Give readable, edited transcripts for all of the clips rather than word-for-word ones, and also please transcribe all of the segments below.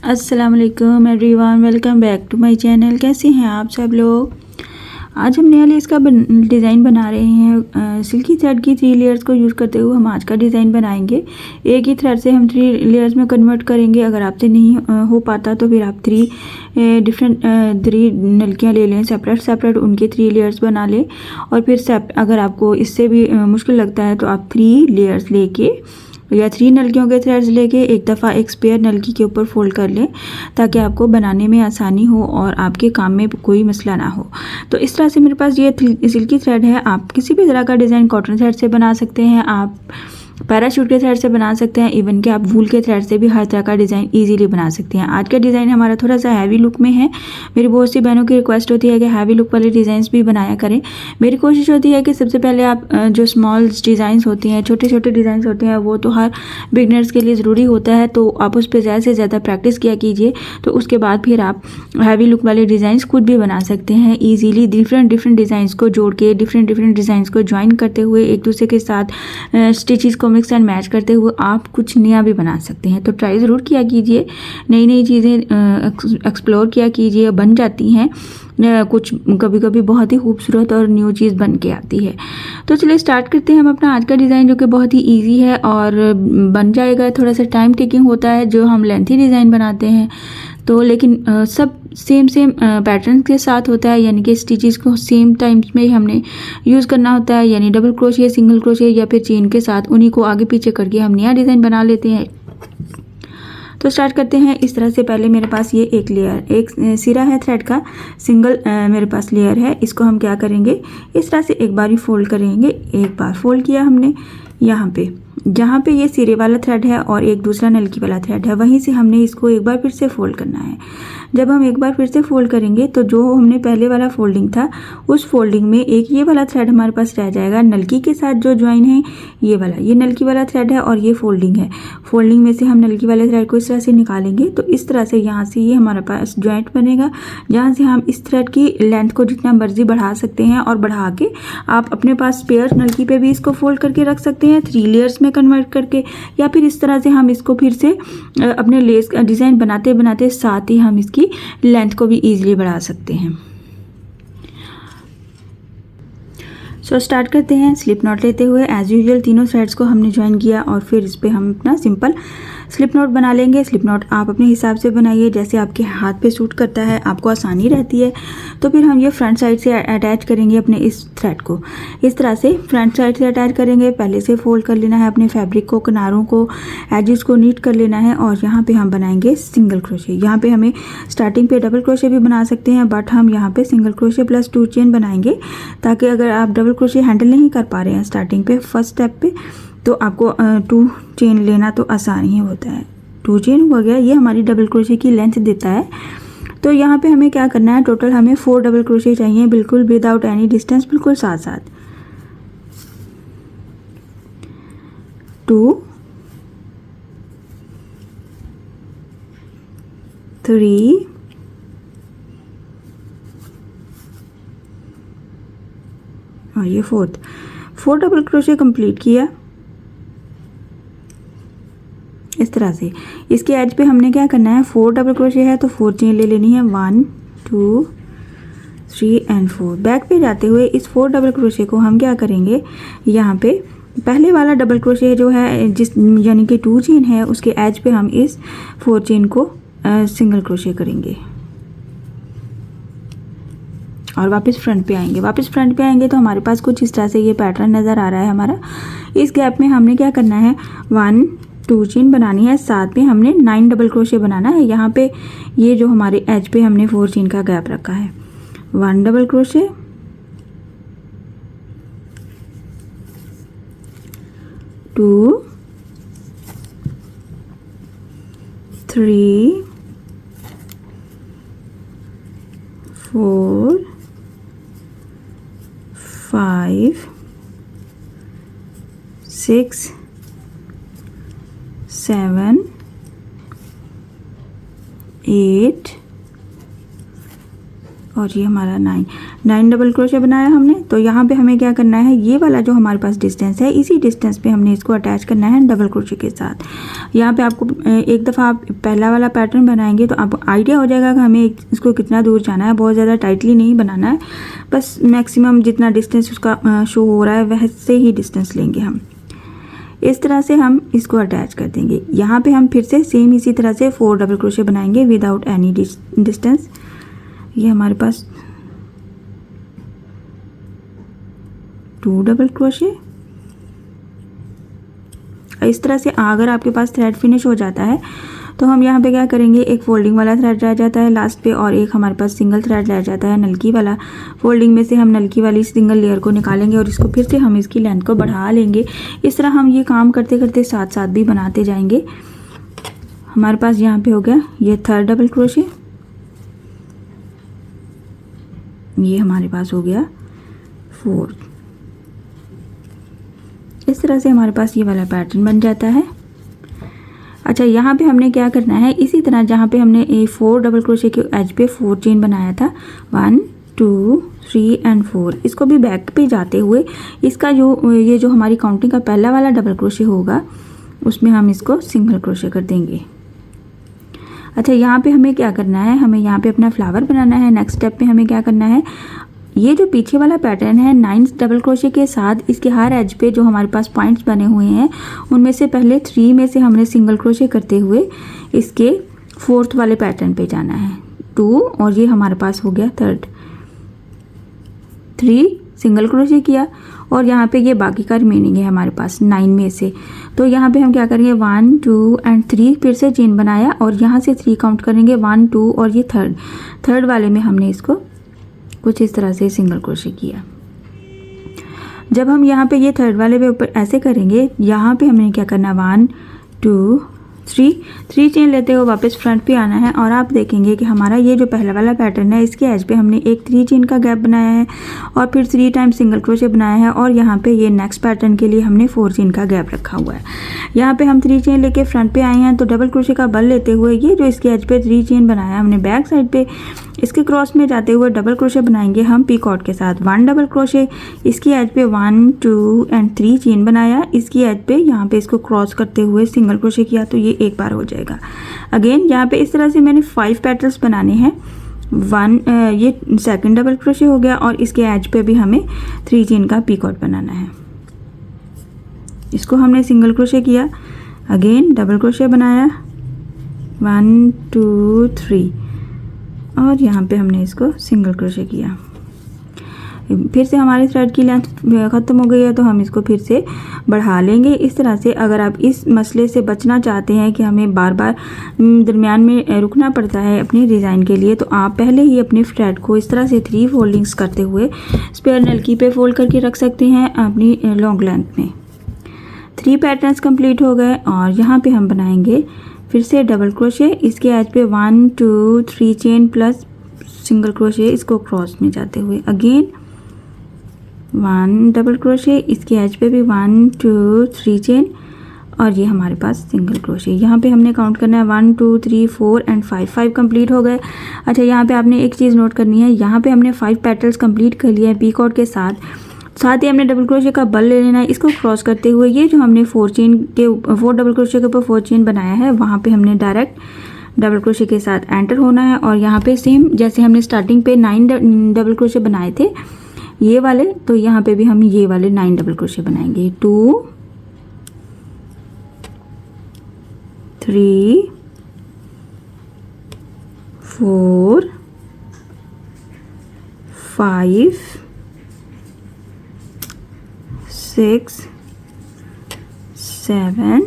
अस्सलाम वालेकुम everyone, welcome back to my channel. कैसे हैं आप सब लोग। आज हम नया लेस का डिज़ाइन बना रहे हैं। सिल्की थ्रेड की 3 लेयर्स को यूज़ करते हुए हम आज का डिज़ाइन बनाएंगे। एक ही थ्रेड से हम 3 लेयर्स में कन्वर्ट करेंगे। अगर आपसे नहीं हो पाता तो फिर आप 3 नलकियाँ ले लें, सेपरेट उनके 3 लेयर्स बना लें। और फिर अगर आपको इससे भी मुश्किल लगता है तो आप 3 लेयर्स लेके या 3 नलकियों के थ्रेड्स लेके एक दफ़ा एक स्पेयर नलकी के ऊपर फोल्ड कर लें, ताकि आपको बनाने में आसानी हो और आपके काम में कोई मसला ना हो। तो इस तरह से मेरे पास ये सिल्की थ्रेड है। आप किसी भी तरह का डिज़ाइन कॉटन थ्रेड से बना सकते हैं, आप पैराशूट के थ्रेड से बना सकते हैं, इवन कि आप वूल के थ्रेड से भी हर तरह का डिज़ाइन इजीली बना सकते हैं। आज का डिज़ाइन हमारा थोड़ा सा हैवी लुक में है। मेरी बहुत सी बहनों की रिक्वेस्ट होती है कि हैवी लुक वाले डिज़ाइंस भी बनाया करें। मेरी कोशिश होती है कि सबसे पहले आप जो स्मॉल डिज़ाइंस होती हैं, छोटे छोटे डिज़ाइंस होते हैं, वो तो हर बिगनर्स के लिए ज़रूरी होता है। तो आप उस पर ज़्यादा से ज़्यादा प्रैक्टिस किया कीजिए, तो उसके बाद फिर आप हैवी लुक वाले डिज़ाइंस खुद भी बना सकते हैं ईजीली। डिफरेंट डिज़ाइंस को जोड़ के, डिफरेंट डिज़ाइंस को ज्वाइन करते हुए, एक दूसरे के साथ स्टिचेस को मिक्स एंड मैच करते हुए आप कुछ नया भी बना सकते हैं। तो ट्राई ज़रूर किया कीजिए, नई चीज़ें एक्सप्लोर किया कीजिए, बन जाती हैं कुछ कभी कभी बहुत ही खूबसूरत और न्यू चीज़ बन के आती है। तो चलिए स्टार्ट करते हैं हम अपना आज का डिज़ाइन, जो कि बहुत ही इजी है और बन जाएगा। थोड़ा सा टाइम टेकिंग होता है जो हम लेंथी डिज़ाइन बनाते हैं, तो लेकिन सब सेम पैटर्न के साथ होता है, यानी कि स्टिचेस को सेम टाइम्स में हमने यूज़ करना होता है, यानी डबल क्रोशिया, सिंगल क्रोशिया या फिर चेन के साथ उन्हीं को आगे पीछे करके हम नया डिज़ाइन बना लेते हैं। तो स्टार्ट करते हैं इस तरह से। पहले मेरे पास ये एक सिरा है थ्रेड का, सिंगल मेरे पास लेयर है। इसको हम क्या करेंगे, इस तरह से एक बार ही फोल्ड करेंगे। एक बार फोल्ड किया हमने, यहाँ पे जहाँ पे ये सिरे वाला थ्रेड है और एक दूसरा नलकी वाला थ्रेड है, वहीं से हमने इसको एक बार फिर से फोल्ड करना है। जब हम एक बार फिर से फोल्ड करेंगे तो जो हमने पहले वाला फोल्डिंग था, उस फोल्डिंग में एक ये वाला थ्रेड हमारे पास रह जाएगा नलकी के साथ जो ज्वाइन है। ये नलकी वाला थ्रेड है और ये फोल्डिंग है। फोल्डिंग में से हम नलकी वाले थ्रेड को इस तरह से निकालेंगे, तो इस तरह से यहाँ से ये हमारे पास ज्वाइंट बनेगा, जहाँ से हम इस थ्रेड की लेंथ को जितना मर्जी बढ़ा सकते हैं। और बढ़ा के आप अपने पास स्पेयर नलकी पे भी इसको फोल्ड करके रख सकते हैं, 3 लेयर्स में कन्वर्ट करके, या फिर इस तरह से हम इसको फिर से अपने लेस का डिज़ाइन बनाते बनाते साथ ही हम इसकी लेंथ को भी इजीली बढ़ा सकते हैं। सो स्टार्ट करते हैं। स्लिप नॉट लेते हुए एज यूजुअल तीनों थ्रेड्स को हमने ज्वाइन किया और फिर इस पर हम अपना सिंपल स्लिप नॉट बना लेंगे। स्लिप नॉट आप अपने हिसाब से बनाइए, जैसे आपके हाथ पे सूट करता है, आपको आसानी रहती है। तो फिर हम ये फ्रंट साइड से अटैच करेंगे अपने इस थ्रेड को। इस तरह से फ्रंट साइड से अटैच करेंगे। पहले से फोल्ड कर लेना है अपने फैब्रिक को, किनारों को, एजेस को नीट कर लेना है। और यहाँ पे हम बनाएंगे सिंगल क्रोशे। यहाँ पे हमें स्टार्टिंग पे डबल क्रोशे भी बना सकते हैं, बट हम यहाँ पे सिंगल क्रोशे प्लस 2 चेन बनाएंगे, ताकि अगर आप डबल क्रोशे हैंडल नहीं कर पा रहे हैं स्टार्टिंग पे फर्स्ट स्टेप पे, तो आपको 2 चेन लेना तो आसान ही होता है। 2 चेन हो गया, ये हमारी डबल क्रोशे की लेंथ देता है। तो यहाँ पे हमें क्या करना है, टोटल हमें 4 डबल क्रोशे चाहिए, बिल्कुल विदाउट एनी डिस्टेंस, बिल्कुल साथ साथ। 2 3 और ये 4 डबल क्रोशे कंप्लीट किया इस तरह से। इसके एज पे हमने क्या करना है, 4 डबल क्रोशे है तो 4 चेन ले लेनी है, 1 2 3 एंड 4। बैक पे जाते हुए इस 4 डबल क्रोशे को हम क्या करेंगे, यहाँ पे पहले वाला डबल क्रोशे जो है यानी कि 2 चेन है, उसके एज पे हम इस 4 चेन को सिंगल क्रोशे करेंगे और वापस फ्रंट पे आएंगे तो हमारे पास कुछ इस तरह से ये पैटर्न नज़र आ रहा है हमारा। इस गैप में हमने क्या करना है, 1 2 चेन बनानी है, साथ में हमने 9 डबल क्रोशे बनाना है। यहाँ पे ये जो हमारे एज पे हमने 4 चेन का गैप रखा है, 1 डबल क्रोशे, 2 3 4 5 6 7 8 और ये हमारा 9 डबल क्रोशे बनाया हमने। तो यहाँ पे हमें क्या करना है, ये वाला जो हमारे पास डिस्टेंस है इसी डिस्टेंस पे हमने इसको अटैच करना है डबल क्रोशे के साथ। यहाँ पे आपको एक दफ़ा आप पहला वाला पैटर्न बनाएंगे तो आपको आइडिया हो जाएगा कि हमें इसको कितना दूर जाना है। बहुत ज़्यादा टाइटली नहीं बनाना है, बस मैक्सिमम जितना डिस्टेंस उसका शो हो रहा है वैसे ही डिस्टेंस लेंगे हम। इस तरह से हम इसको अटैच कर देंगे। यहाँ पे हम फिर से सेम इसी तरह से 4 डबल क्रोशे बनाएंगे विदाउट एनी डिस्टेंस। ये हमारे पास 2 डबल क्रोशे। इस तरह से अगर आपके पास थ्रेड फिनिश हो जाता है तो हम यहाँ पे क्या करेंगे, एक फोल्डिंग वाला थ्रेड रह जाता है लास्ट पे और एक हमारे पास सिंगल थ्रेड रह जाता है नलकी वाला। फोल्डिंग में से हम नलकी वाली सिंगल लेयर को निकालेंगे और इसको फिर से हम इसकी लेंथ को बढ़ा लेंगे। इस तरह हम ये काम करते करते साथ साथ भी बनाते जाएंगे। हमारे पास यहाँ पे हो गया ये 3rd डबल क्रोशे, ये हमारे पास हो गया 4th। इस तरह से हमारे पास ये वाला पैटर्न बन जाता है। अच्छा, यहाँ पे हमने क्या करना है, इसी तरह जहाँ पे हमने 4 डबल क्रोशे के एज पे 4 चेन बनाया था 1 2 3 एंड 4, इसको भी बैक पे जाते हुए इसका ये जो हमारी काउंटिंग का पहला वाला डबल क्रोशे होगा उसमें हम इसको सिंगल क्रोशे कर देंगे। अच्छा, यहाँ पे हमें क्या करना है, हमें यहाँ पे अपना फ्लावर बनाना है। नेक्स्ट स्टेप पे हमें क्या करना है, ये जो पीछे वाला पैटर्न है 9 डबल क्रोशे के साथ इसके हर एज पे जो हमारे पास पॉइंट्स बने हुए हैं उनमें से पहले 3 में से हमने सिंगल क्रोशे करते हुए इसके 4th वाले पैटर्न पे जाना है 2, और ये हमारे पास हो गया 3rd। 3 सिंगल क्रोशे किया और यहाँ पे ये बाकी का रिमेनिंग है हमारे पास 9 में से। तो यहाँ पे हम क्या करेंगे 1 2 एंड 3 फिर से चेन बनाया और यहाँ से 3 काउंट करेंगे 1 2 और ये 3rd वाले में हमने इसको कुछ इस तरह से सिंगल क्रोशे किया। जब हम यहाँ पे ये 3rd वाले पे ऊपर ऐसे करेंगे, यहाँ पे हमें क्या करना 1 2 3 चेन लेते हुए वापस फ्रंट पे आना है और आप देखेंगे कि हमारा ये जो पहला वाला पैटर्न है इसके एज पे हमने एक 3 चेन का गैप बनाया है और फिर 3 टाइम्स सिंगल क्रोशे बनाया है और यहाँ पे ये नेक्स्ट पैटर्न के लिए हमने 4 चेन का गैप रखा हुआ है। यहाँ पे हम 3 चेन लेके फ्रंट पे आए हैं तो डबल क्रोशे का बल लेते हुए ये जो इसके एज पे 3 चेन बनाया हमने बैक साइड पे इसके क्रॉस में जाते हुए डबल क्रोशे बनाएंगे हम पीकॉट के साथ 1 डबल क्रोशे, इसकी एज पे 1 2 एंड 3 चेन बनाया, इसकी एज पे यहाँ पे इसको क्रॉस करते हुए सिंगल क्रोशे किया तो ये एक बार हो जाएगा। अगेन यहाँ पे इस तरह से मैंने 5 पेटल्स बनाने हैं। 1 ये 2nd डबल क्रोशे हो गया और इसके एज पे भी हमें 3 चेन का पीकॉट बनाना है। इसको हमने सिंगल क्रोशे किया, अगेन डबल क्रोशे बनाया 1 2 3 और यहाँ पे हमने इसको सिंगल क्रोशे किया। फिर से हमारे थ्रेड की लेंथ ख़त्म हो गई है तो हम इसको फिर से बढ़ा लेंगे। इस तरह से अगर आप इस मसले से बचना चाहते हैं कि हमें बार बार दरमियान में रुकना पड़ता है अपने डिज़ाइन के लिए, तो आप पहले ही अपने थ्रेड को इस तरह से 3 फोल्डिंग्स करते हुए स्पेयर नलकी पे फोल्ड करके रख सकते हैं अपनी लॉन्ग लेंथ में। 3 पैटर्न्स कंप्लीट हो गए और यहाँ पे हम बनाएंगे फिर से डबल क्रोशे, इसके एज पे 1 2 3 चेन प्लस सिंगल क्रोशे इसको क्रॉस में जाते हुए अगेन 1 डबल क्रोशे, इसके एज पे भी 1 2 3 चेन और ये हमारे पास सिंगल क्रोशे। यहाँ पे हमने काउंट करना है 1 2 3 4 एंड 5 कंप्लीट हो गए। अच्छा, यहाँ पे आपने एक चीज़ नोट करनी है, यहाँ पे हमने 5 पेटल्स कंप्लीट कर लिए हैं पीकॉट के साथ ही हमने डबल क्रोशे का बल ले लेना है। इसको क्रॉस करते हुए ये जो हमने 4 डबल क्रोशे के ऊपर 4 चेन बनाया है वहाँ पे हमने डायरेक्ट डबल क्रोशे के साथ एंटर होना है और यहाँ पे सेम जैसे हमने स्टार्टिंग पे 9 डबल क्रोशे बनाए थे ये वाले, तो यहाँ पे भी हम ये वाले 9 डबल क्रोशे बनाएंगे 2 3 4 5 6 7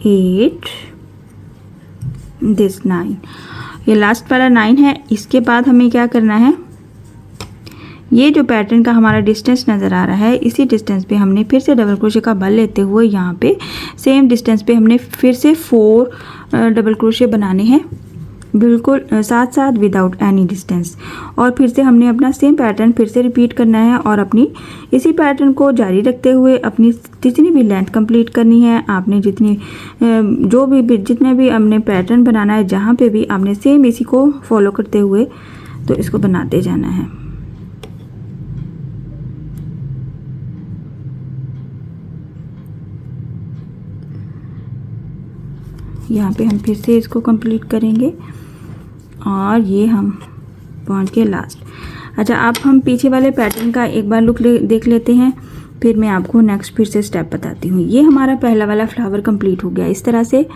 8 दिस 9, ये लास्ट वाला 9 है। इसके बाद हमें क्या करना है, ये जो पैटर्न का हमारा डिस्टेंस नज़र आ रहा है इसी डिस्टेंस पे हमने फिर से डबल क्रोशे का बल लेते हुए यहाँ पे सेम डिस्टेंस पे हमने फिर से 4 डबल क्रोशे बनाने हैं बिल्कुल साथ साथ विदाउट एनी डिस्टेंस। और फिर से हमने अपना सेम पैटर्न फिर से रिपीट करना है और अपनी इसी पैटर्न को जारी रखते हुए अपनी जितनी भी लेंथ कंप्लीट करनी है। आपने जितने भी हमने पैटर्न बनाना है, जहाँ पे भी आपने सेम इसी को फॉलो करते हुए तो इसको बनाते जाना है। यहाँ पे हम फिर से इसको कंप्लीट करेंगे और ये हम पहुँच गए लास्ट। अच्छा, अब हम पीछे वाले पैटर्न का एक बार लुक देख लेते हैं, फिर मैं आपको नेक्स्ट फिर से स्टेप बताती हूँ। ये हमारा पहला वाला फ्लावर कंप्लीट हो गया इस तरह से।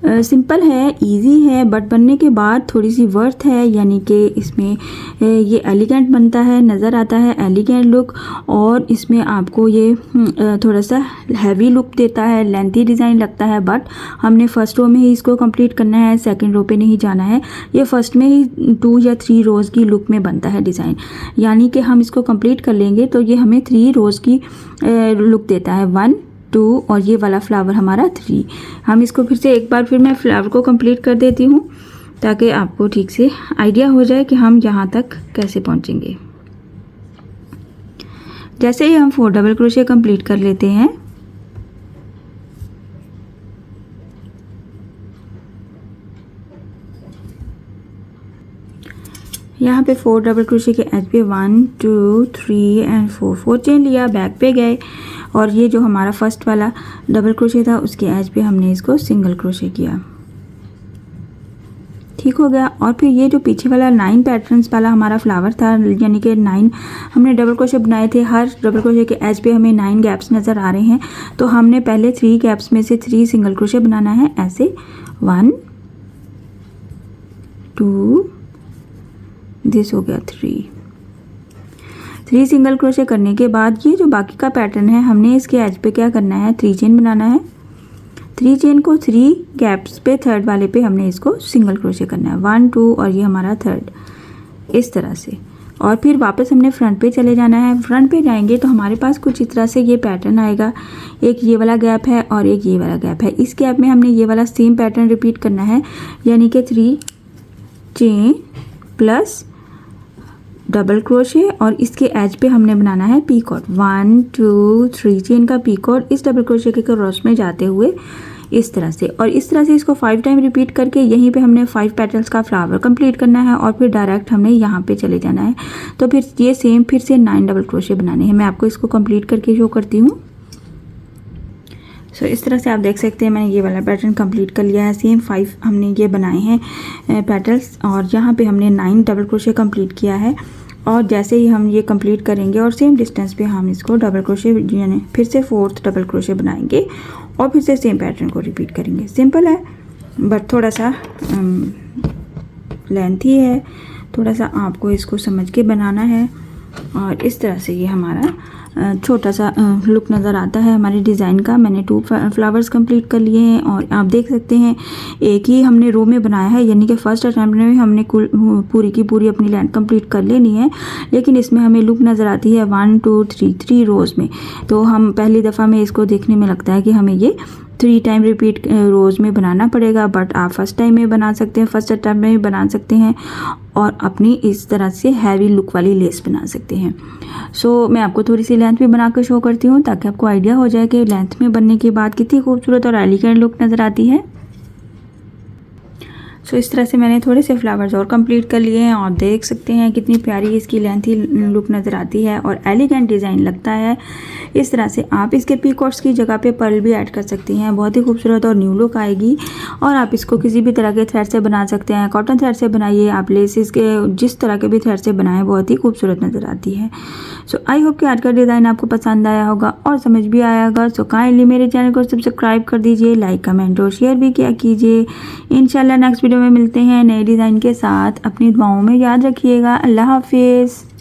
सिंपल है, इजी है, बट बनने के बाद थोड़ी सी वर्थ है, यानी कि इसमें ये एलिगेंट बनता है, नज़र आता है एलिगेंट लुक। और इसमें आपको ये थोड़ा सा हैवी लुक देता है, लेंथी डिज़ाइन लगता है। बट हमने फर्स्ट रो में ही इसको कंप्लीट करना है, सेकंड रो पे नहीं जाना है। ये फर्स्ट में ही 2 या 3 रोज़ की लुक में बनता है डिज़ाइन, यानी कि हम इसको कंप्लीट कर लेंगे तो ये हमें 3 रोज़ की लुक देता है। 1 2 और ये वाला फ्लावर हमारा 3। हम इसको फिर से एक बार फिर मैं फ्लावर को कंप्लीट कर देती हूँ ताकि आपको ठीक से आइडिया हो जाए कि हम यहाँ तक कैसे पहुँचेंगे। जैसे ही हम 4 डबल क्रोशे कंप्लीट कर लेते हैं, यहाँ पे 4 डबल क्रोशे के एज पे 1 2 3 एंड 4 चेन लिया, बैक पे गए और ये जो हमारा फर्स्ट वाला डबल क्रोशे था उसके एज पे हमने इसको सिंगल क्रोशे किया। ठीक हो गया। और फिर ये जो पीछे वाला 9 पैटर्न्स वाला हमारा फ्लावर था, यानी कि 9 हमने डबल क्रोशे बनाए थे। हर डबल क्रोशे के एज पे हमें 9 गैप्स नज़र आ रहे हैं, तो हमने पहले 3 गैप्स में से 3 सिंगल क्रोशे बनाना है। ऐसे 1 2 दिस हो गया 3 सिंगल क्रोशे करने के बाद ये जो बाकी का पैटर्न है, हमने इसके एज पे क्या करना है, 3 चेन बनाना है। 3 चेन को 3 गैप्स पे थर्ड वाले पे हमने इसको सिंगल क्रोशे करना है। 1 2 और ये हमारा थर्ड, इस तरह से। और फिर वापस हमने फ्रंट पे चले जाना है। फ्रंट पे जाएंगे तो हमारे पास कुछ इस तरह से ये पैटर्न आएगा। एक ये वाला गैप है और एक ये वाला गैप है। इस गैप में हमने ये वाला सेम पैटर्न रिपीट करना है, यानी कि 3 चेन प्लस डबल क्रोशे और इसके एज पे हमने बनाना है पीकॉट। 1 2 3 चेन का पीकॉट इस डबल क्रोशे के क्रॉस में जाते हुए इस तरह से। और इस तरह से इसको 5 टाइम रिपीट करके यहीं पे हमने 5 पेटल्स का फ्लावर कंप्लीट करना है और फिर डायरेक्ट हमने यहाँ पे चले जाना है। तो फिर ये सेम फिर से 9 डबल क्रोशे बनाने हैं। मैं आपको इसको कंप्लीट करके शो करती हूँ। सो इस तरह से आप देख सकते हैं मैंने ये वाला पैटर्न कंप्लीट कर लिया है। सेम 5 हमने ये बनाए हैं पेटल्स और यहाँ पे हमने 9 डबल क्रोशे कंप्लीट किया है। और जैसे ही हम ये कंप्लीट करेंगे और सेम डिस्टेंस पे हम इसको डबल क्रोशे यानी फिर से 4th डबल क्रोशे बनाएंगे और फिर से सेम पैटर्न को रिपीट करेंगे। सिंपल है बट थोड़ा सा लेंथी है, थोड़ा सा आपको इसको समझ के बनाना है। और इस तरह से ये हमारा छोटा सा लुक नज़र आता है हमारे डिज़ाइन का। मैंने 2 फ्लावर्स कंप्लीट कर लिए हैं और आप देख सकते हैं एक ही हमने रो में बनाया है, यानी कि फर्स्ट अटैम्प्ट में हमने पूरी की पूरी अपनी लेंथ कंप्लीट कर लेनी है। लेकिन इसमें हमें लुक नज़र आती है 1 2 3 रोज़ में। तो हम पहली दफ़ा में इसको देखने में लगता है कि हमें ये 3 टाइम रिपीट रोज़ में बनाना पड़ेगा, बट आप फर्स्ट टाइम में बना सकते हैं, फर्स्ट अटैम्प्ट में भी बना सकते हैं और अपनी इस तरह से हैवी लुक वाली लेस बना सकते हैं। सो मैं आपको थोड़ी सी लेंथ भी बना कर शो करती हूँ ताकि आपको आइडिया हो जाए कि लेंथ में बनने के बाद कितनी खूबसूरत और एलिगेंट लुक नज़र आती है। सो इस तरह से मैंने थोड़े से फ्लावर्स और कंप्लीट कर लिए हैं और देख सकते हैं कितनी प्यारी इसकी लेंथी लुक नज़र आती है और एलिगेंट डिज़ाइन लगता है। इस तरह से आप इसके पीकॉट्स की जगह पे पर्ल भी ऐड कर सकती हैं, बहुत ही खूबसूरत और न्यू लुक आएगी। और आप इसको किसी भी तरह के थ्रेड से बना सकते हैं, कॉटन थ्रेड से बनाइए, आप लेसिस के जिस तरह के भी थ्रेड से बनाएं बहुत ही खूबसूरत नज़र आती है। सो आई होप कि आज का डिज़ाइन आपको पसंद आया होगा और समझ भी आया होगा। सो काइंडली मेरे चैनल को सब्सक्राइब कर दीजिए, लाइक कमेंट और शेयर भी किया कीजिए। इंशाल्लाह नेक्स्ट वीडियो में मिलते हैं नए डिज़ाइन के साथ। अपनी दुआओं में याद रखिएगा। अल्लाह हाफिज़।